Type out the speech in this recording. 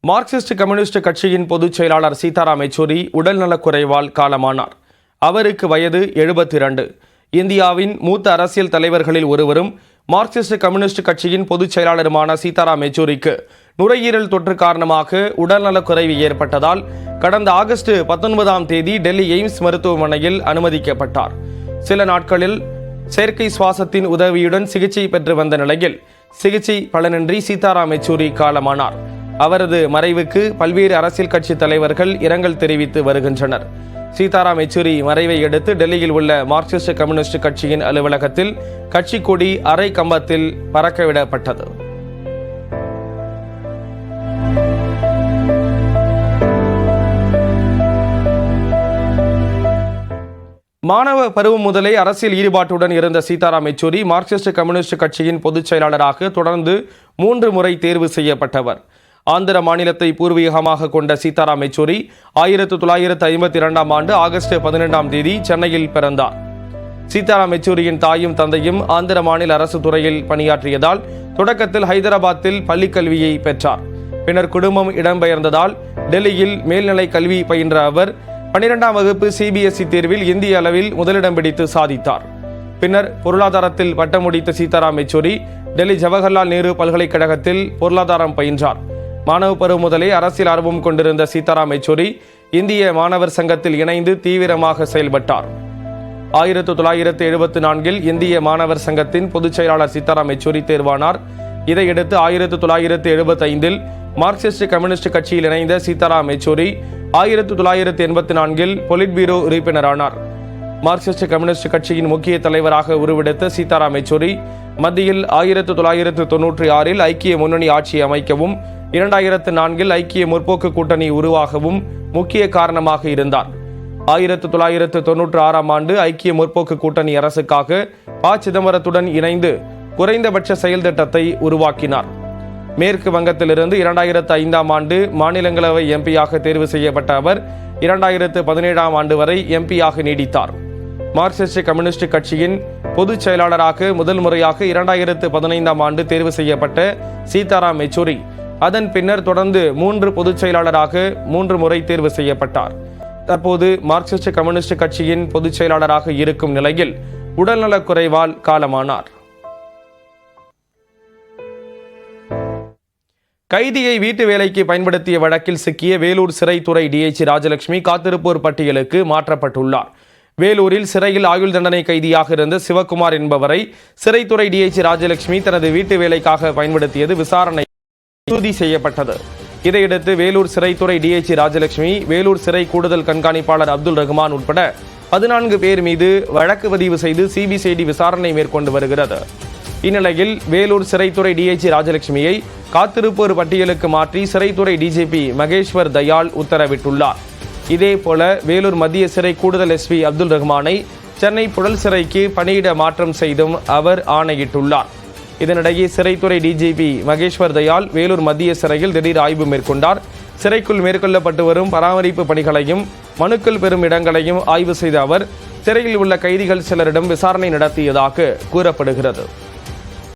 Marxist communist கட்சியின் பொதுச் செயலாளர் சீதாராம் யெச்சூரி உடல்நலக்குறைவால் காலமானார். அவருக்கு வயது 72. இந்தியாவின் மூத்த அரசியல் தலைவர்களில் ஒருவரும் மார்க்சிஸ்ட் கம்யூனிஸ்ட் கட்சியின் பொதுச் செயலாளருமான சீதாராம் யெச்சூரிக்கு நுரையீரல் தொற்று காரணமாக உடல்நலக்குறைவு ஏற்பட்டதால் கடந்த ஆகஸ்ட் 19ஆம் தேதி டெல்லி எய்ம்ஸ் மருத்துவமனையில் அனுமதிக்கப்பட்டார். சில நாட்களில் செயற்கை சுவாசத்தின் உதவியுடன் சிகிச்சை பெற்று வந்த நிலையில் சிகிச்சை பலனின்றி சீதாராம் யெச்சூரி காலமானார். அவரது மறைவுக்கு பல்வேறு அரசியல் கட்சி தலைவர்கள் இரங்கல் தெரிவித்து வருகின்றனர். சீதாராம் யெச்சூரி மறைவை அடுத்து டெல்லியில் உள்ள மார்க்சிஸ்ட் கம்யூனிஸ்ட் கட்சியின் அலுவலகத்தில் கட்சி கொடி அரை கம்பத்தில் பறக்கவிடப்பட்டது. மாணவ பருவம் முதலே அரசியல் ஈடுபாட்டுடன் இருந்த சீதாராம் யெச்சூரி மார்க்சிஸ்ட் கம்யூனிஸ்ட் கட்சியின் பொதுச் செயலாளராக தொடர்ந்து 3 முறை தேர்வு செய்யப்பட்டவர். ஆந்திர மாநிலத்தை பூர்வீகமாக கொண்ட சீதாராம் யெச்சூரி 1952ஆம் ஆண்டு ஆகஸ்ட் 12ஆம் தேதி சென்னையில் பிறந்தார். சீதாராம் யெச்சூரியின் தாயும் தந்தையும் ஆந்திர மாநில அரசு துறையில் பணியாற்றியதால் தொடக்கத்தில் ஹைதராபாத்தில் பள்ளிக்கல்வியை பெற்றார். பின்னர் குடும்பம் இடம்பெயர்ந்ததால் டெல்லியில் மேல்நிலை கல்வி பயின்ற அவர் 12ஆம் வகுப்பு CBSE தேர்வில் இந்திய அளவில் முதலிடம் பிடித்து சாதித்தார். பின்னர் பொருளாதாரத்தில் பட்டம் முடித்த சீதாராம் யெச்சூரி டெல்லி ஜவஹர்லால் நேரு பல்கலைக்கழகத்தில் பொருளாதாரம் பயின்றார். மாணவ பருவம் முதலே அரசியல் ஆர்வம் கொண்டிருந்த சீதாராம் யெச்சூரி இந்திய மாணவர் சங்கத்தில் இணைந்து தீவிரமாக செயல்பட்டார். 1974இல் இந்திய மாணவர் சங்கத்தின் பொதுச் செயலாளர் சீதாராம் யெச்சூரி தேர்வானார். இதையடுத்து 1975இல் மார்க்சிஸ்ட் கம்யூனிஸ்ட் கட்சியில் இணைந்த சீதாராம் யெச்சூரி 1984இல் பொலிட் பியூரோ உறுப்பினரானார். மார்க்சிஸ்ட் கம்யூனிஸ்ட் கட்சியின் முக்கிய தலைவராக உருவெடுத்த சீதாராம் யெச்சூரி மத்தியில் 1996இல் ஐக்கிய முன்னணி ஆட்சி அமைக்கவும் 2004இல் ஐக்கிய முற்போக்கு கூட்டணி உருவாகவும் முக்கிய காரணமாக இருந்தார். 1996ஆம் ஆண்டு ஐக்கிய முற்போக்கு கூட்டணி அரசுக்காக ப. சிதம்பரத்துடன் இணைந்து குறைந்தபட்ச செயல் திட்டத்தை உருவாக்கினார். மேற்கு வங்கத்திலிருந்து 2005ஆம் ஆண்டு மாநிலங்களவை எம்பியாக தேர்வு செய்யப்பட்ட அவர் 2017ஆம் ஆண்டு வரை எம்பியாக நீடித்தார். மார்க்சிஸ்ட் கம்யூனிஸ்ட் கட்சியின் பொதுச் செயலாளராக முதல் முறையாக 2015ஆம் ஆண்டு தேர்வு செய்யப்பட்ட சீதாராம் யெச்சூரி அதன் பின்னர் தொடர்ந்து 3 பொதுச் செயலாளராக 3 முறை தேர்வு செய்யப்பட்டார். தற்போது மார்க்சிஸ்ட் கம்யூனிஸ்ட் கட்சியின் பொதுச் செயலாளராக இருக்கும் நிலையில் உடல்நலக்குறைவால் காலமானார். கைதியை வீட்டு வேலைக்கு பயன்படுத்திய வழக்கில் சிக்கிய வேலூர் சிறைத்துறை DIG ராஜலட்சுமி காத்திருப்போர் பட்டியலுக்கு மாற்றப்பட்டுள்ளார். வேலூரில் சிறையில் ஆயுள் தண்டனை கைதியாக இருந்த சிவகுமார் என்பவரை சிறைத்துறை DIG ராஜலட்சுமி தனது வீட்டு வேலைக்காக பயன்படுத்தியது விசாரணை உறுதி செய்யப்பட்டது. இதையடுத்து வேலூர் சிறைத்துறை DIG ராஜலட்சுமி, வேலூர் சிறை கூடுதல் கண்காணிப்பாளர் அப்துல் ரஹ்மான் உட்பட 14 பேர் மீது வழக்கு பதிவு செய்து CBCID விசாரணை மேற்கொண்டு வருகிறது. இந்நிலையில் வேலூர் சிறைத்துறை DIG ராஜலட்சுமியை காத்திருப்போர் பட்டியலுக்கு மாற்றி சிறைத்துறை DGP மகேஸ்வர் தயாள் உத்தரவிட்டுள்ளார். இதேபோல வேலூர் மத்திய சிறை கூடுதல் SP அப்துல் ரஹ்மானை சென்னை புழல் சிறைக்கு பணியிட மாற்றம் செய்தும் அவர் ஆணையிட்டுள்ளார். இதனிடையே சிறைத்துறை DGP மகேஸ்வர் தயாள் வேலூர் மத்திய சிறையில் திடீர் ஆய்வு மேற்கொண்டார். சிறைக்குள் மேற்கொள்ளப்பட்டு வரும் பராமரிப்பு பணிகளையும் மனுக்கள் பெறும் இடங்களையும் ஆய்வு செய்த அவர் சிறையில் உள்ள கைதிகள் சிலரிடம் விசாரணை நடத்தியதாக கூறப்படுகிறது.